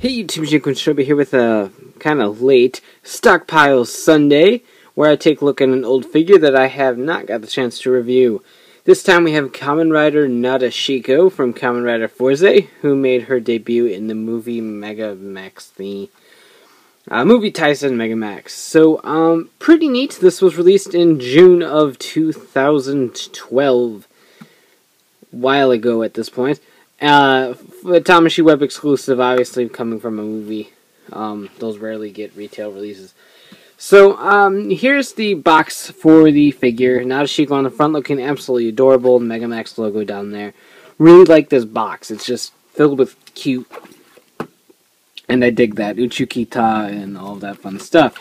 Hey YouTube, Shinkunshrobi here with a kind of late Stockpile Sunday, where I take a look at an old figure that I have not got the chance to review. This time we have Kamen Rider Nadeshiko from Kamen Rider Fourze, who made her debut in the movie MegaMax, the movie Tyson MegaMax. So, pretty neat. This was released in June of 2012, a while ago at this point. Tamashii Web Exclusive, obviously coming from a movie. Those rarely get retail releases. So, here's the box for the figure. Nadeshiko on the front, looking absolutely adorable. MegaMax logo down there. Really like this box. It's just filled with cute. And I dig that. Uchukita and all that fun stuff.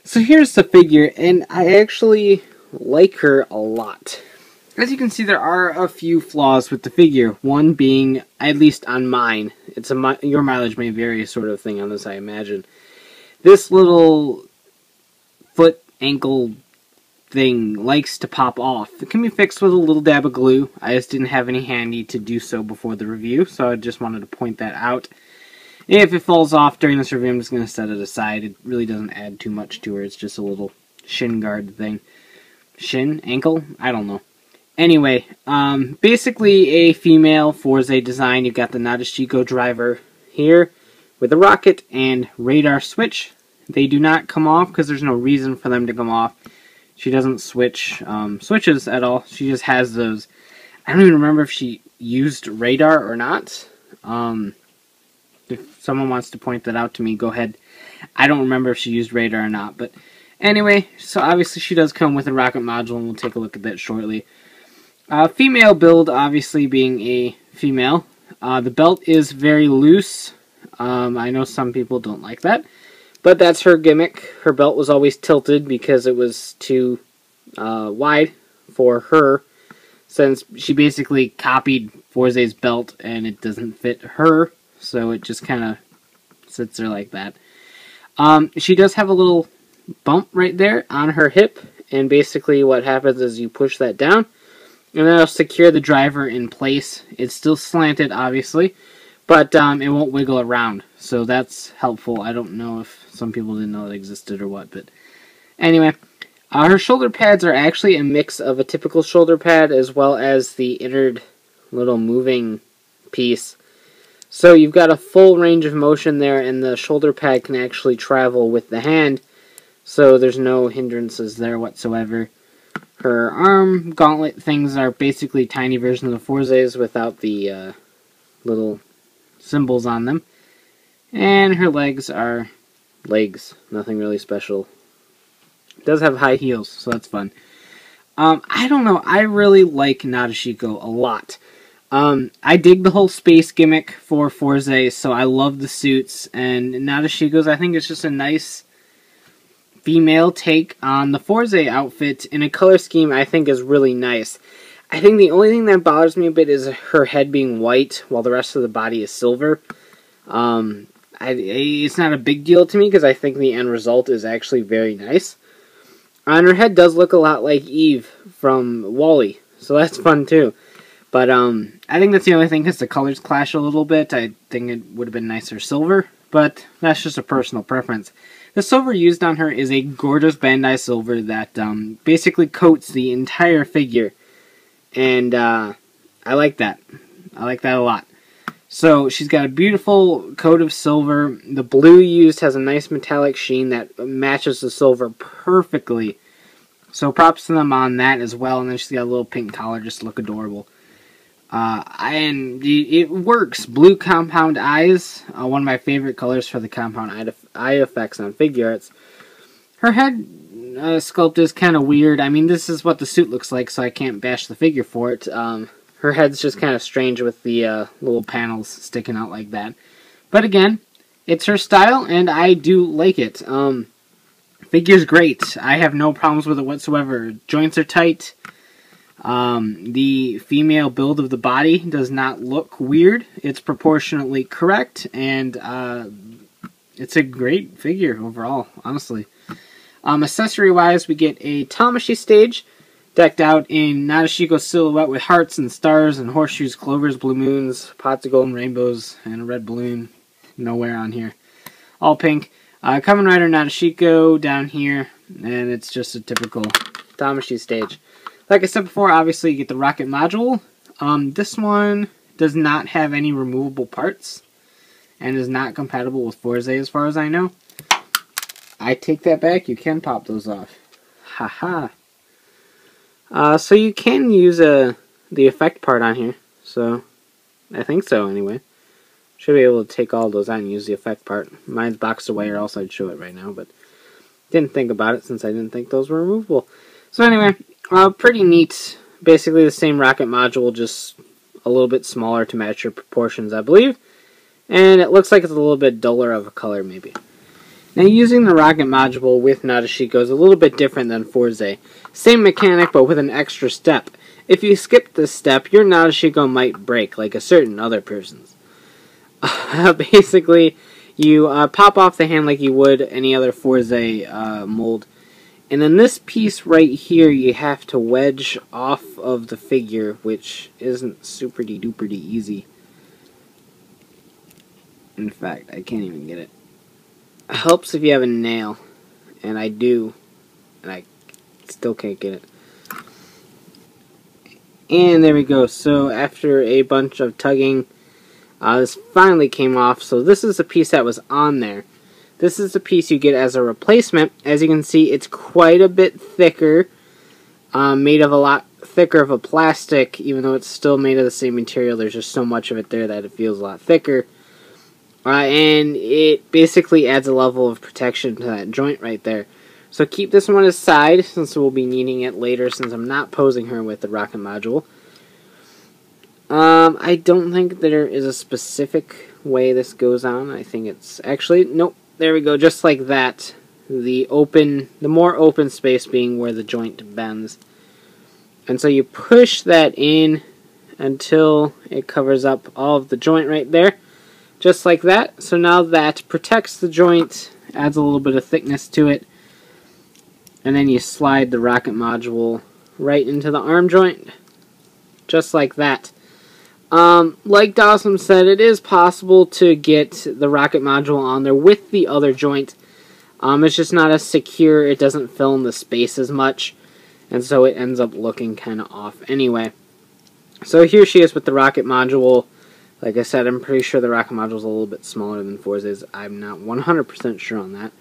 So here's the figure, and I actually like her a lot. As you can see, there are a few flaws with the figure. One being, at least on mine, it's your mileage may vary sort of thing on this, I imagine. This little foot ankle thing likes to pop off. It can be fixed with a little dab of glue. I just didn't have any handy to do so before the review, so I just wanted to point that out. If it falls off during this review, I'm just going to set it aside. It really doesn't add too much to her. It's just a little shin guard thing. Shin? Ankle? I don't know. Anyway, basically a female Fourze design. You've got the Nadeshiko driver here with a rocket and radar switch. They do not come off because there's no reason for them to come off. She doesn't switch switches at all. She just has those. I don't even remember if she used radar or not. If someone wants to point that out to me, go ahead. I don't remember if she used radar or not. But anyway, so obviously she does come with a rocket module, and we'll take a look at that shortly. Female build, obviously being a female. The belt is very loose. I know some people don't like that, but that's her gimmick. Her belt was always tilted because it was too wide for her, since she basically copied Fourze's belt and it doesn't fit her, so it just kind of sits there like that. She does have a little bump right there on her hip, and basically what happens is you push that down, and that'll secure the driver in place. It's still slanted, obviously, but it won't wiggle around, so that's helpful. I don't know if some people didn't know it existed or what, but anyway. Her shoulder pads are actually a mix of a typical shoulder pad as well as the innard little moving piece. So you've got a full range of motion there, and the shoulder pad can actually travel with the hand, so there's no hindrances there whatsoever. Her arm gauntlet things are basically tiny versions of Fourze's without the little symbols on them. And her legs are legs. Nothing really special. It does have high heels, so that's fun. I don't know. I really like Nadeshiko a lot. I dig the whole space gimmick for Fourze, so I love the suits. And Nadeshiko's, I think, is just a nice female take on the Fourze outfit in a color scheme I think is really nice. I think the only thing that bothers me a bit is her head being white while the rest of the body is silver. It's not a big deal to me because I think the end result is actually very nice. And her head does look a lot like Eve from Wall-E, so that's fun too. But I think that's the only thing because the colors clash a little bit. I think it would have been nicer silver, but that's just a personal preference. The silver used on her is a gorgeous Bandai silver that basically coats the entire figure. And I like that. I like that a lot. So she's got a beautiful coat of silver. The blue used has a nice metallic sheen that matches the silver perfectly. So props to them on that as well. And then she's got a little pink collar just to look adorable. And it works. Blue compound eyes, one of my favorite colors for the compound eye effects on Figuarts. Her head sculpt is kind of weird. I mean, this is what the suit looks like, so I can't bash the figure for it. Her head's just kind of strange with the little panels sticking out like that. But again, it's her style, and I do like it. Figure's great. I have no problems with it whatsoever. Joints are tight. The female build of the body does not look weird. It's proportionately correct, and it's a great figure overall, honestly. Accessory-wise, we get a Tamashii Stage, decked out in Nadeshiko silhouette with hearts and stars and horseshoes, clovers, blue moons, pots of golden rainbows, and a red balloon. nowhere on here. All pink. Kamen Rider Nadeshiko down here, and it's just a typical Tamashii Stage. Like I said before, obviously you get the rocket module. This one does not have any removable parts, and is not compatible with Fourze as far as I know. I take that back, you can pop those off. Haha. So you can use the effect part on here, so I think so anyway. Should be able to take all those out and use the effect part. Mine's boxed away or else I'd show it right now, but didn't think about it since I didn't think those were removable. So anyway, pretty neat. Basically the same rocket module, just a little bit smaller to match your proportions, I believe. And it looks like it's a little bit duller of a color, maybe. Now, using the rocket module with Nadeshiko is a little bit different than Fourze. Same mechanic, but with an extra step. If you skip this step, your Nadeshiko might break, like a certain other person's. Basically, you pop off the hand like you would any other Fourze mold. And then this piece right here, you have to wedge off of the figure, which isn't super-duper easy. In fact, I can't even get it. It helps if you have a nail, and I do, and I still can't get it. And there we go. So after a bunch of tugging, this finally came off. So this is the piece that was on there. This is the piece you get as a replacement. As you can see, it's quite a bit thicker, made of a lot thicker of a plastic, even though it's still made of the same material. There's just so much of it there that it feels a lot thicker. And it basically adds a level of protection to that joint right there. So keep this one aside, since we'll be needing it later, since I'm not posing her with the rocket module. I don't think there is a specific way this goes on. I think it's actually, nope, there we go, just like that. The more open space being where the joint bends. And so you push that in until it covers up all of the joint right there. Just like that. So now that protects the joint, adds a little bit of thickness to it. And then you slide the rocket module right into the arm joint. Just like that. Like Dawson said, it is possible to get the rocket module on there with the other joint. It's just not as secure. It doesn't fill in the space as much. And so it ends up looking kind of off anyway. So here she is with the rocket module. Like I said, I'm pretty sure the rocket module is a little bit smaller than Fourze's. I'm not 100% sure on that.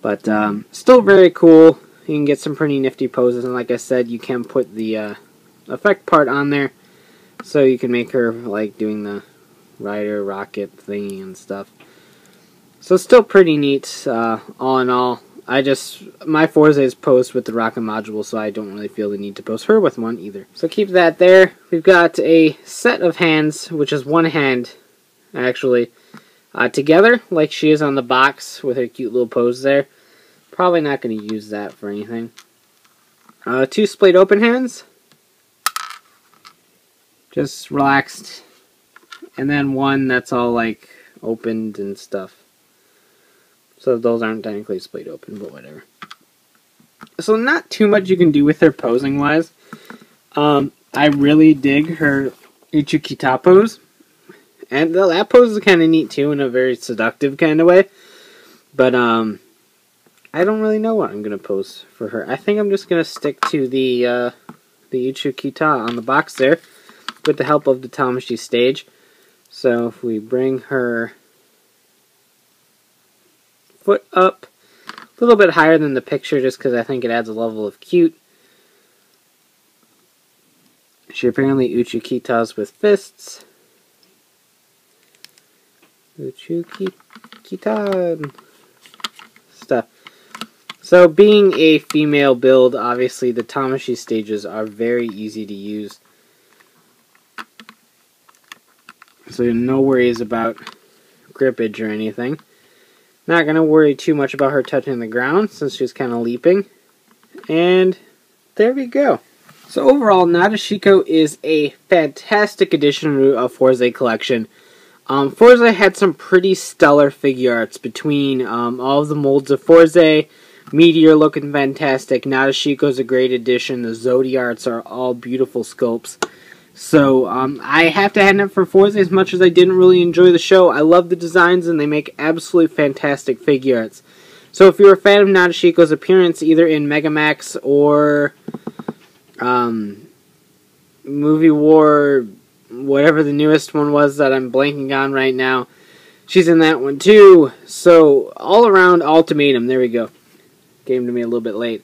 But still very cool. You can get some pretty nifty poses. And like I said, you can put the effect part on there. So you can make her like doing the rider rocket thingy and stuff. So still pretty neat, all in all. My Fourze is posed with the rocket module, so I don't really feel the need to pose her with one either. So keep that there. We've got a set of hands, which is one hand, actually, together, like she is on the box with her cute little pose there. Probably not going to use that for anything. 2 splayed open hands. Just relaxed. And then one that's all like opened and stuff. So those aren't technically splayed open, but whatever. So not too much you can do with her posing wise. I really dig her Ichukita pose. And that pose is kind of neat too, in a very seductive kind of way. But I don't really know what I'm going to pose for her. I think I'm just going to stick to the Ichukita on the box there, with the help of the Tamashii Stage. So if we bring her foot up a little bit higher than the picture, just because I think it adds a level of cute. She apparently Uchikitas with fists. Uchukita stuff. So being a female build, obviously the Tamashii stages are very easy to use. So no worries about grippage or anything. Not going to worry too much about her touching the ground since she's kind of leaping. And there we go. So overall, Nadeshiko is a fantastic addition to a Fourze collection. Fourze had some pretty stellar figure arts between all of the molds of Fourze. Meteor looking fantastic. Nadeshiko's a great addition. The Zodi arts are all beautiful sculpts. So, I have to hand it for Fourze as much as I didn't really enjoy the show. I love the designs, and they make absolutely fantastic figure arts. So, if you're a fan of Nadeshiko's appearance, either in MegaMax or Movie War, whatever the newest one was that I'm blanking on right now, she's in that one too. So, all around ultimatum. There we go. Came to me a little bit late.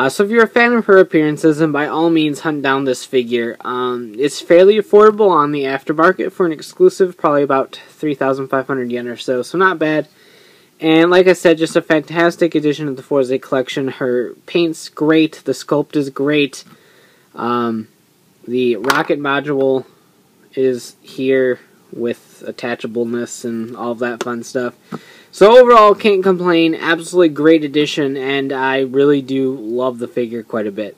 So if you're a fan of her appearances, then by all means hunt down this figure. It's fairly affordable on the aftermarket for an exclusive, probably about 3,500 yen or so, so not bad. And like I said, just a fantastic addition to the Fourze collection. Her paint's great, the sculpt is great, the rocket module is here with attachableness and all of that fun stuff. So overall, can't complain. Absolutely great addition, and I really do love the figure quite a bit.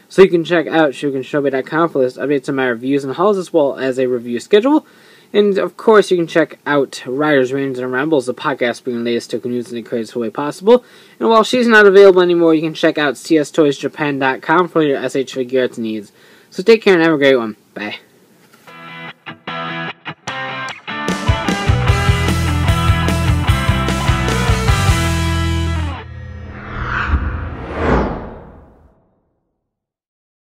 So you can check out shukinshobe.com for latest updates on my reviews and hauls, as well as a review schedule. And of course, you can check out Riders, Rangers, and Rambles, the podcast bringing the latest token news in the craziest way possible. And while she's not available anymore, you can check out cstoysjapan.com for your S.H.Figuarts needs. So take care and have a great one. Bye.